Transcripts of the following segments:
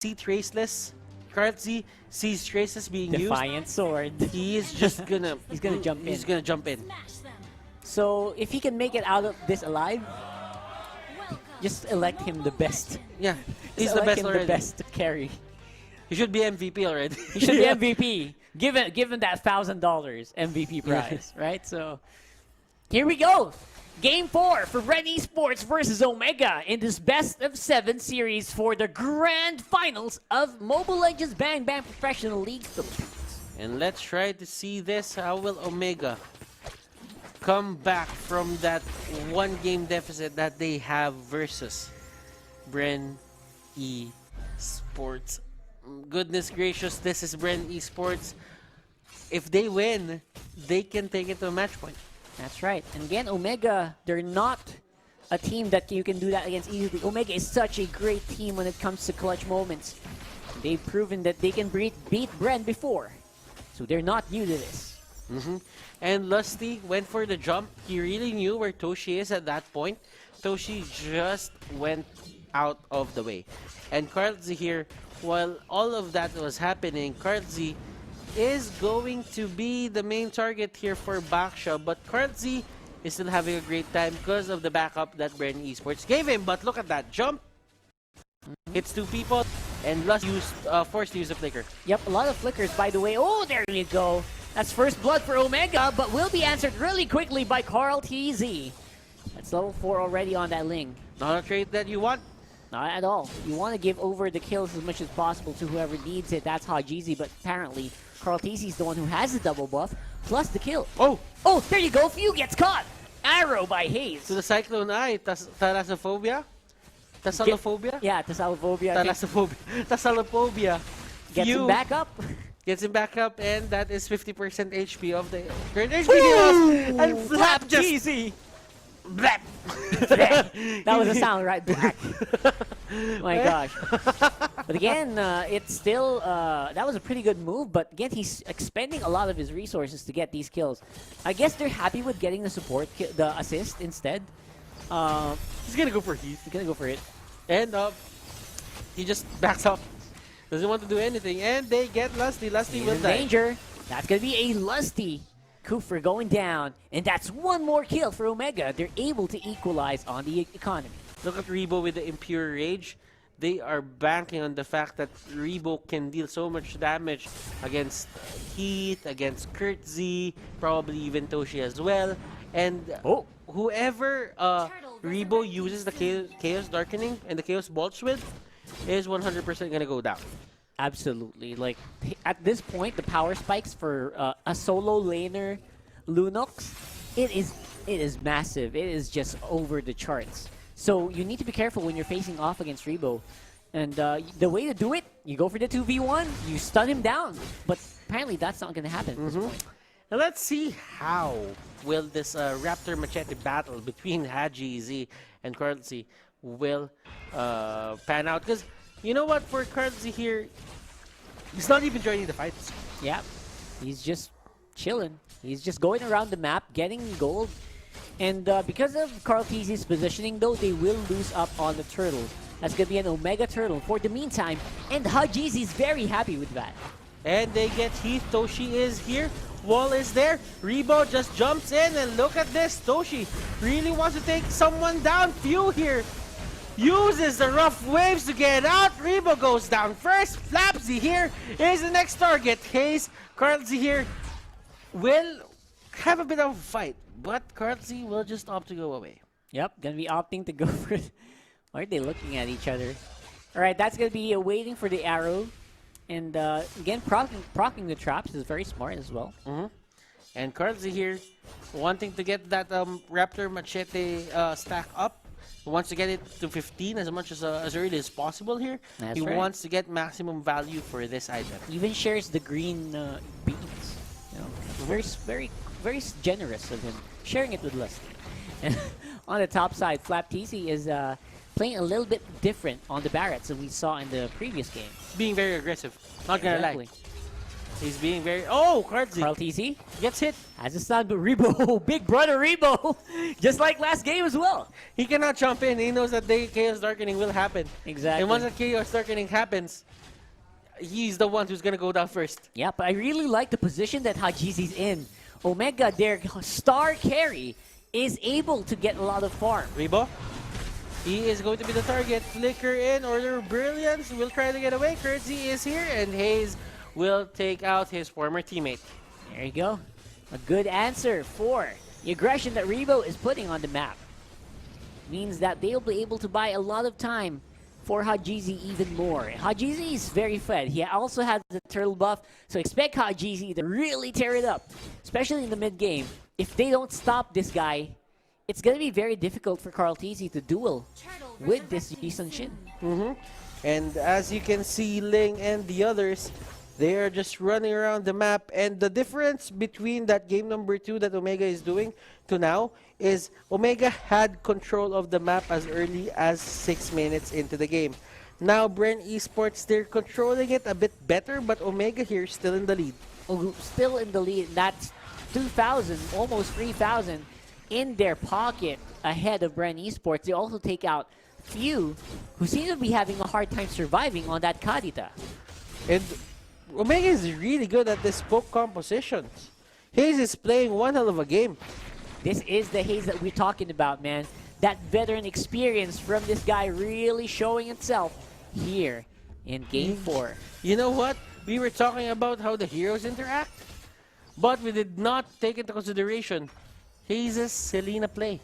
see Traceless, Carl Z sees Traceless being Defiant sword. used, he is just gonna He's gonna jump in. He's gonna jump in. So if he can make it out of this alive, just elect him the best. Yeah, he's Just the elect best him already. the best to carry. He should be MVP already. He should be MVP. Given that $1,000 MVP prize, right? So here we go. Game 4 for Bren Esports versus Omega in this best of 7 series for the grand finals of Mobile Legends Bang Bang Professional League Philippines. And let's try to see this. How will Omega come back from that 1-game deficit that they have versus Bren Esports? Goodness gracious, this is Bren Esports. If they win, they can take it to a match point. That's right. And again, Omega, they're not a team that you can do that against easily. Omega is such a great team when it comes to clutch moments. They've proven that they can beat Bren before. So they're not new to this. And Lusty went for the jump. He really knew where Toshi is at that point. Toshi just went out of the way. And Karlzy here, while all of that was happening, Karlzy is going to be the main target here for Baksha, but Karlzy is still having a great time because of the backup that Bren Esports gave him. But look at that jump. Hits 2 people, and Lust forced to use a flicker. Yep, a lot of flickers, by the way. Oh, there you go. That's first blood for Omega, but will be answered really quickly by Carl TZ. That's level 4 already on that Ling. Not a trait that you want. Not at all. You want to give over the kills as much as possible to whoever needs it. That's Hajizi, but apparently Carl TZ is the one who has the double buff, plus the kill. Oh! Oh, there you go. Few gets caught. Arrow by Hayes. To the Cyclone Eye, Thalassophobia? Tasalophobia? Yeah, Tasalophobia. Thalassophobia. Tasalophobia. Gets him back up. Gets him back up, and that is 50% HP of the current HP he lost. And Flap just... Easy. Blap. That was a sound, right? Black. My gosh. But again, it's still, that was a pretty good move, but again, he's expending a lot of his resources to get these kills. I guess they're happy with getting the support, the assist instead. He's gonna go for Heath. He's gonna go for it. And he just backs up. Doesn't want to do anything. And they get Lusty. Lusty will die. Danger. That's gonna be a Lusty. Kufer going down, and that's one more kill for Omega. They're able to equalize on the economy. Look at Rebo with the Impure Rage. They are banking on the fact that Rebo can deal so much damage against Heath, against Kurt Z, probably even Toshi as well. And whoever Rebo uses the Chaos Darkening and the Chaos Bolts with is 100% gonna go down. Absolutely. Like, at this point, the power spikes for a solo laner Lunox, it is massive. It is just over the charts. So you need to be careful when you're facing off against Rebo. And the way to do it, you go for the 2v1, you stun him down. But apparently that's not going to happen at this point. Now let's see how will this Raptor Machete battle between Haji Z and Karlzy will pan out. Because you know what, for Karlzy here, he's not even joining the fights. Yeah, he's just chilling. He's just going around the map, getting gold. And because of Carl TZ's positioning, though, they will lose up on the turtle. That's going to be an Omega turtle for the meantime. And Hajizi is very happy with that. And they get Heath. Toshi is here. Wall is there. Rebo just jumps in. And look at this. Toshi really wants to take someone down. Few here. Uses the rough waves to get out. Rebo goes down first. Flapsy here is the next target. Hayes, Karlzy here will have a bit of a fight. But Karlzy will just opt to go away. Yep, gonna be opting to go for it. Why are they looking at each other? Alright, that's gonna be waiting for the arrow. And again, proccing the traps is very smart as well. And Karlzy here wanting to get that Raptor Machete stack up. He wants to get it to 15 as much as early as possible here. He wants to get maximum value for this item. Even shares the green beans. You know, very generous of him, sharing it with Lusty. And on the top side, Flap TC is playing a little bit different on the Barretts than we saw in the previous game. Being very aggressive, not gonna lie. He's being very... Oh, Cardzy Carl TC gets hit. has a stun, but Rebo, big brother Rebo, just like last game as well. He cannot jump in. He knows that the Chaos Darkening will happen. Exactly. And once the Chaos Darkening happens, he's the one who's going to go down first. Yeah, but I really like the position that Hajizi's in. Omega, their star carry, is able to get a lot of farm. Rebo, he is going to be the target. Flicker in, Order Brilliance will try to get away. Curtsy is here, and Hayes will take out his former teammate. There you go. A good answer for the aggression that Rebo is putting on the map. Means that they'll be able to buy a lot of time for Hajizi even more. Hajizi is very fed. He also has the turtle buff, so expect Hajizi to really tear it up, especially in the mid game. If they don't stop this guy, it's going to be very difficult for Carl TZ to duel with this Jisun Shin. And as you can see, Ling and the others, they are just running around the map. And the difference between that game number 2 that Omega is doing to now is Omega had control of the map as early as 6 minutes into the game. Now, Bren Esports, they're controlling it a bit better, but Omega here is still in the lead. Oh, still in the lead. That's 2,000, almost 3,000 in their pocket ahead of Bren Esports. They also take out Few, who seem to be having a hard time surviving on that Kadita. And Omega is really good at the spoke compositions. Hayes is playing one hell of a game. This is the Hayes that we're talking about, man. That veteran experience from this guy really showing itself here in Game 4. You know what? We were talking about how the heroes interact, but we did not take into consideration Hayes' Selena play.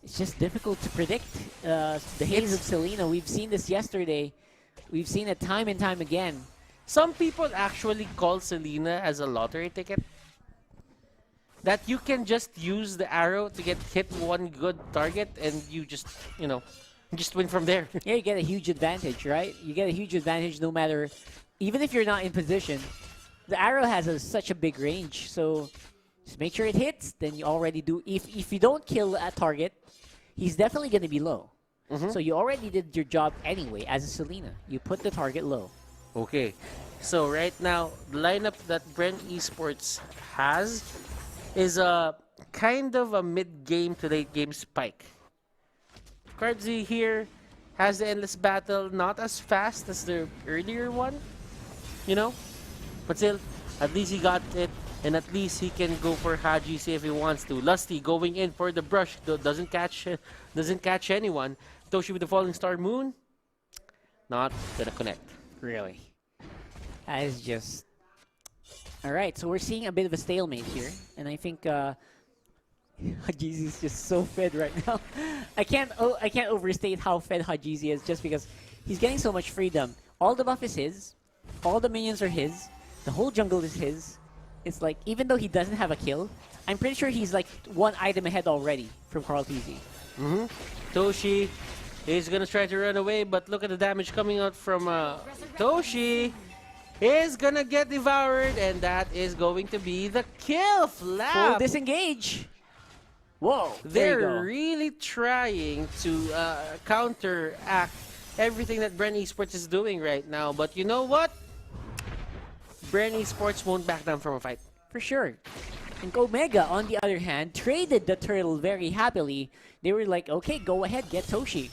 It's just difficult to predict the Hayes of Selena. We've seen this yesterday. We've seen it time and time again. Some people actually call Selena as a lottery ticket. That you can just use the arrow to get hit one good target and you just, you know, just win from there. Yeah, you get a huge advantage, right? You get a huge advantage no matter, even if you're not in position. The arrow has such a big range, so just make sure it hits, then you already do. If you don't kill a target, he's definitely going to be low. So you already did your job anyway as a Selena. You put the target low. Okay, so right now, the lineup that Bren Esports has is a kind of a mid-game to late-game spike. Cardzy here has the Endless Battle, not as fast as the earlier one, you know? But still, at least he got it, and at least he can go for Haji if he wants to. Lusty going in for the brush, doesn't catch anyone. Toshi with the Falling Star Moon, not gonna connect. Really. That is just... Alright, so we're seeing a bit of a stalemate here. And I think Hajizi is just so fed right now. I can't overstate how fed Hajizi is just because he's getting so much freedom. All the buff is his. All the minions are his. The whole jungle is his. It's like, even though he doesn't have a kill, I'm pretty sure he's like one item ahead already from Carl TZ. Toshi is gonna try to run away, but look at the damage coming out from Toshi. Is gonna get devoured, and that is going to be the kill. Flap. Full disengage. Whoa, there you They're go. really trying to counteract everything that Bren Esports is doing right now. But you know what? Bren Esports won't back down from a fight. For sure. And Omega, on the other hand, traded the turtle very happily. They were like, okay, go ahead, get Toshi.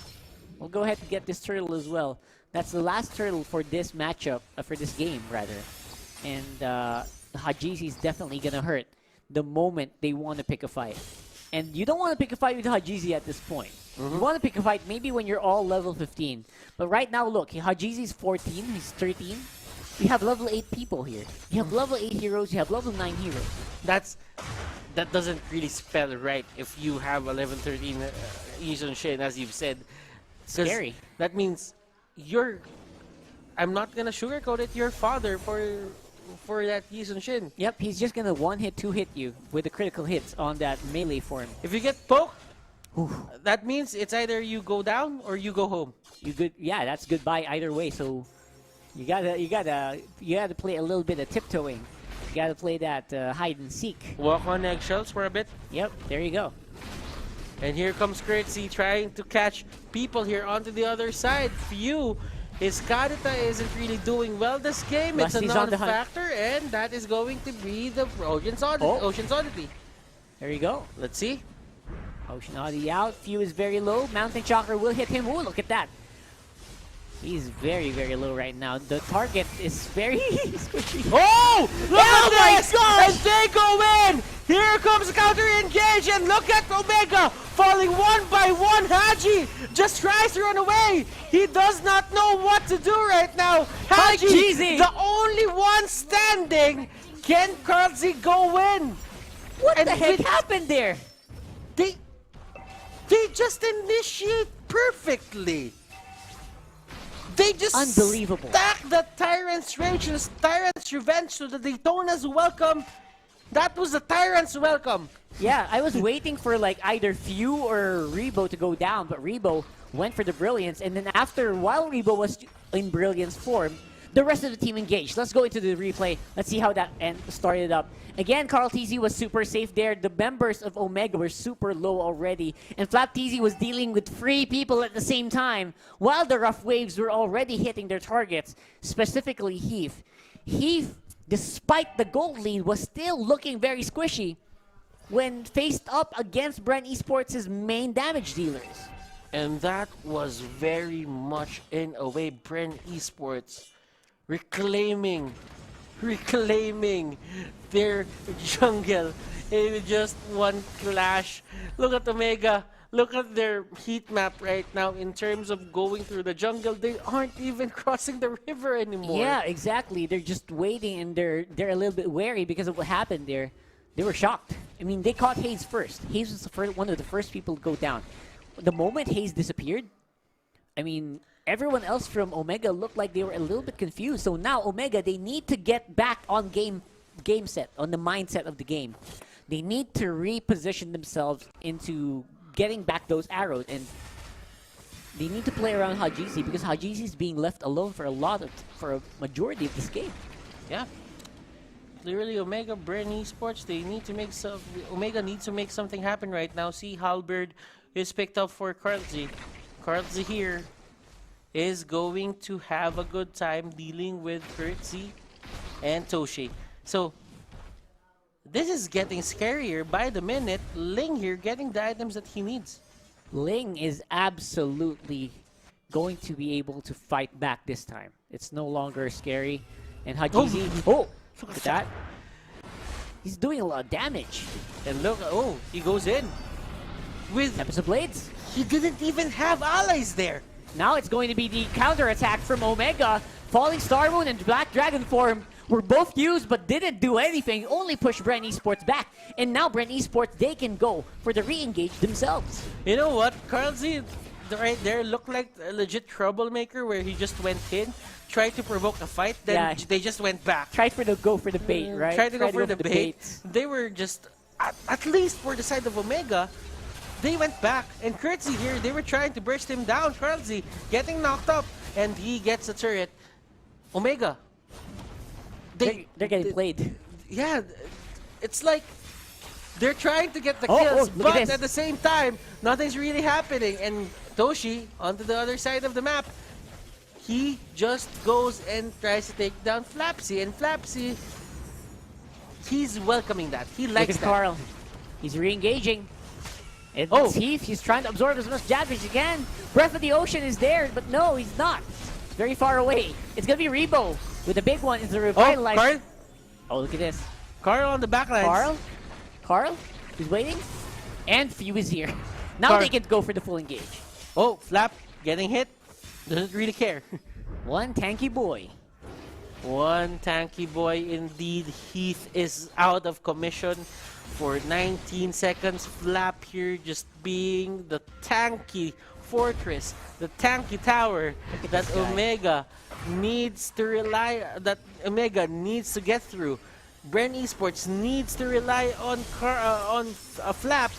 We'll go ahead and get this turtle as well. That's the last turtle for this matchup, for this game, rather. And Hajizi is definitely going to hurt the moment they want to pick a fight. And you don't want to pick a fight with Hajizi at this point. You want to pick a fight maybe when you're all level 15. But right now, look, Hajizi's 14, he's 13. You have level 8 people here. You have level 8 heroes, you have level 9 heroes. That doesn't really spell right if you have a level 13 Yizun Shin, as you've said. 'Cause Scary. That means I'm not gonna sugarcoat it, your father for that Yizun Shin. Yep, he's just going to one-hit, two-hit you with the critical hits on that melee form. If you get poked, that means it's either you go down or you go home. Yeah, that's goodbye either way. So you gotta play a little bit of tiptoeing. You gotta play that hide and seek. Walk on eggshells for a bit. Yep, there you go. And here comes Curtsy trying to catch people here onto the other side. Few His Karita isn't really doing well this game. It's a Lusty's on the hunt. non-factor, and that is going to be the Ocean's Oh. Oddity. There you go. Let's see. Ocean Oddity out. Few is very low. Mountain Chakra will hit him. Ooh, look at that. He's very, very low right now. The target is very squishy. Oh! Look Oh at my this! gosh! And they go in! Here comes counter engage, and look at Omega falling one by one. Haji just tries to run away. He does not know what to do right now. Haji, Jeezy. the only one standing. Can Carl Z go in? What And the heck with- happened there? They just initiate perfectly. They just Unbelievable. stack the Tyrant's Rage and Tyrant's Revenge to the Daytona's welcome. That was the Tyrant's welcome. Yeah, I was waiting for like either Few or Rebo to go down, but Rebo went for the Brilliance, and then after, while Rebo was in Brilliance form, the rest of the team engaged. Let's go into the replay. Let's see how that started up. Again, Carl TZ was super safe there. The members of Omega were super low already, and Flap TZ was dealing with 3 people at the same time, while the Rough Waves were already hitting their targets, specifically Heath. Heath, despite the gold lead, was still looking very squishy when faced up against Bren Esports' main damage dealers. And that was very much, in a way, Bren Esports reclaiming their jungle in just one clash. Look at Omega. Look at their heat map right now in terms of going through the jungle. They aren't even crossing the river anymore. Yeah, exactly. They're just waiting, and they're a little bit wary because of what happened there. They were shocked. I mean, they caught Hayes first. Hayes was one of the first people to go down. The moment Hayes disappeared, I mean, everyone else from Omega looked like they were a little bit confused. So now Omega, they need to get back on game set, on the mindset of the game. They need to reposition themselves into getting back those arrows, and they need to play around Hajizi because Hajizi is being left alone for a majority of this game. Yeah. Clearly, Omega, Bren Esports, they need to make some. Omega needs to make something happen right now. See, Halberd is picked up for Karlzy. Karlzy here is going to have a good time dealing with Kurtzy and Toshi. So, this is getting scarier by the minute. Ling here getting the items that he needs. Ling is absolutely going to be able to fight back this time. It's no longer scary. And Hajizi, look at that. He's doing a lot of damage. And look, oh, he goes in. With Tempest of Blades. he didn't even have allies there. Now it's going to be the counter-attack from Omega. Falling Star Moon and Black Dragon form were both used but didn't do anything, only pushed Bren Esports back. And now Bren Esports, they can go for the re-engage themselves. You know what? Karlzy right there looked like a legit troublemaker where he just went in, tried to provoke a fight, then Yeah. they just went back. Tried to go for the bait, right? Tried to go for the bait. baits. They were just, at least for the side of Omega, they went back. And Kurtzy here, they were trying to burst him down. Karlzy getting knocked up, and he gets a turret. Omega. They're getting played. Yeah, it's like they're trying to get the Oh, kills, look at but this. at the same time, nothing's really happening. And Toshi, onto the other side of the map, he just goes and tries to take down Flapsy. And Flapsy, he's welcoming that. He Look likes at that. Carl. He's re-engaging. And Oh. it's Heath. He's trying to absorb as much damage as he can. Breath of the Ocean is there, but no, he's not. It's very far away. It's going to be Rebo with the big one. Is the Oh, revitalize. Carl? Oh, look at this. Carl on the backlines. Carl? He's waiting. And Few is here. Now Carl. they can go for the full engage. Oh, Flap getting hit. Doesn't really care. One tanky boy. One tanky boy indeed. Heath is out of commission for 19 seconds. Flap here just being the tanky fortress, the tanky tower that this guy. Omega needs to get through. Bren Esports needs to rely on Flap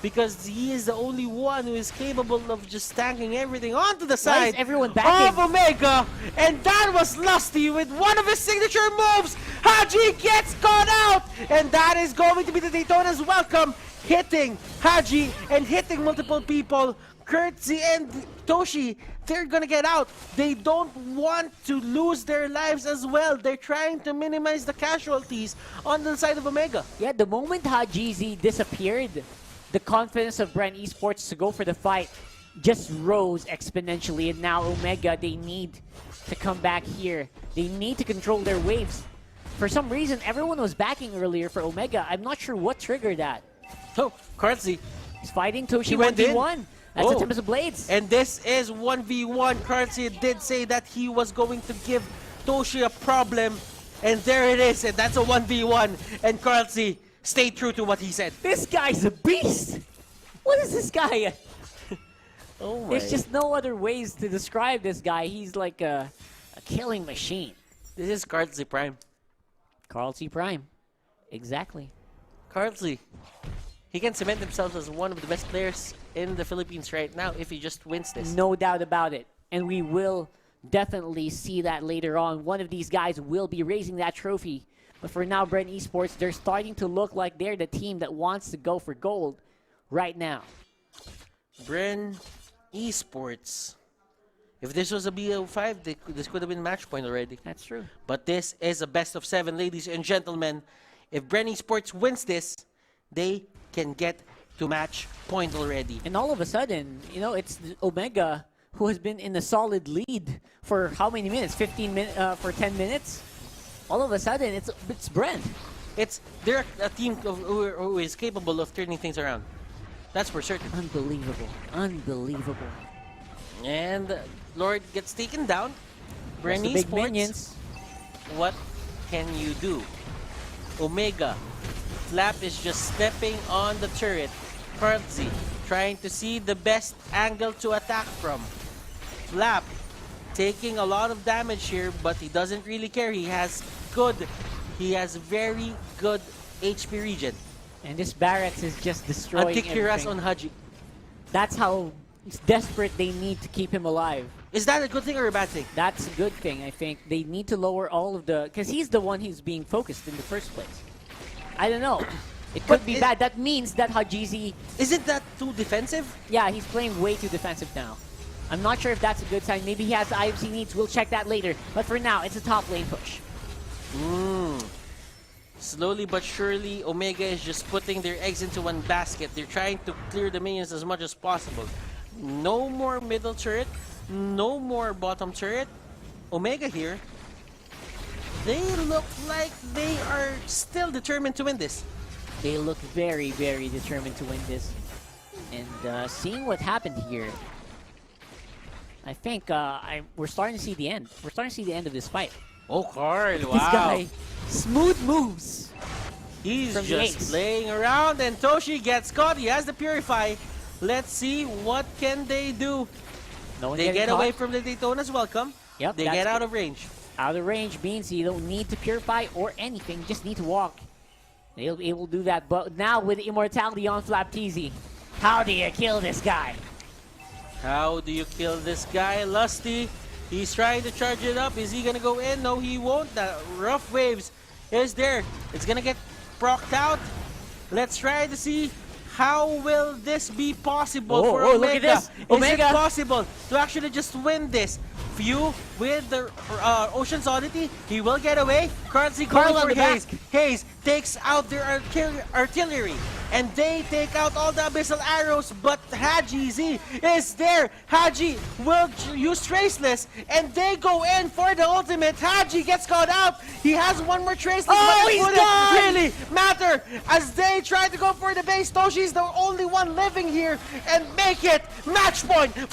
because he is the only one who is capable of just tanking everything onto the Why is side everyone backing? of Omega. And that was Lusty with one of his signature moves. Haji gets caught out. And that is going to be the Daytona's welcome. Hitting Haji and hitting multiple people. Kurtzy and Toshi, they're gonna get out. They don't want to lose their lives as well. They're trying to minimize the casualties on the side of Omega. Yeah, the moment Hajizi disappeared, the confidence of Bren Esports to go for the fight just rose exponentially. And now Omega, they need to come back here. They need to control their waves. For some reason, everyone was backing earlier for Omega. I'm not sure what triggered that. Oh, Kurtzy. He's fighting Toshi He went in. 1v1. That's Oh. the Tempest of Blades. And this is 1v1. Kurtzy did say that he was going to give Toshi a problem. And there it is. And that's a 1v1. And Kurtzy stayed true to what he said. This guy's a beast! What is this guy? Oh my. There's just no other ways to describe this guy. He's like a killing machine. This is Kurtzy Prime. Carl T. Prime. Exactly. Kurtzy. He can cement himself as one of the best players in the Philippines right now if he just wins this. No doubt about it. And we will definitely see that later on. One of these guys will be raising that trophy. But for now, Bren Esports, they're starting to look like they're the team that wants to go for gold right now. Bren Esports. If this was a BO5, this could have been match point already. That's true. But this is a best of 7, ladies and gentlemen. If Bren Esports wins this, they can get to match point already. And all of a sudden, you know, it's Omega who has been in a solid lead for how many minutes? 15 minutes for 10 minutes. All of a sudden, it's Bren. They're a team who is capable of turning things around. That's for certain. Unbelievable. Unbelievable. And Lord gets taken down. Bren That's the big Esports, minions. what can you do? Omega. Flap is just stepping on the turret. Kurtzy trying to see the best angle to attack from. Flap taking a lot of damage here, but he doesn't really care. He has very good HP regen. And this Barracks is just destroying Antikyras everything. on Haji. That's how desperate they need to keep him alive. Is that a good thing or a bad thing? That's a good thing, I think. They need to lower all of the... Because he's the one who's being focused in the first place. I don't know. It could be bad. That means that Hajizi... Isn't that too defensive? Yeah, he's playing way too defensive now. I'm not sure if that's a good sign. Maybe he has the IFC needs. We'll check that later. But for now, it's a top lane push. Slowly but surely, Omega is just putting their eggs into one basket. They're trying to clear the minions as much as possible. No more middle turret. No more bottom turret. Omega here. They look like they are still determined to win this. They look very, very determined to win this. And seeing what happened here, I think we're starting to see the end. We're starting to see the end of this fight. Oh, Carl, wow. This guy, smooth moves. He's from the just ace. playing around and Toshi gets caught. He has the Purify. Let's see what can they do. No one They getting get caught. away from the Daytona's welcome. Yep, They that's get good. out of range. Out of range means you don't need to purify or anything. Just need to walk. They'll be able to do that. But now with immortality on Flapteezy, how do you kill this guy? How do you kill this guy? Lusty, he's trying to charge it up. Is he gonna go in? No, he won't. The rough waves is there. It's gonna get procced out. Let's try to see how will this be possible for Omega. Look at this. Omega. Is it possible to actually just win this? Few with the Ocean's Oddity. He will get away. Kurtzy Carl going on for the Hayes. back. Hayes takes out their artillery. And they take out all the Abyssal Arrows, but Haji Z is there. Haji will use Traceless, and they go in for the ultimate. Haji gets caught out. He has one more Traceless, Oh, but it he's wouldn't gone! really matter as they try to go for the base. Toshi's the only one living here and make it match point for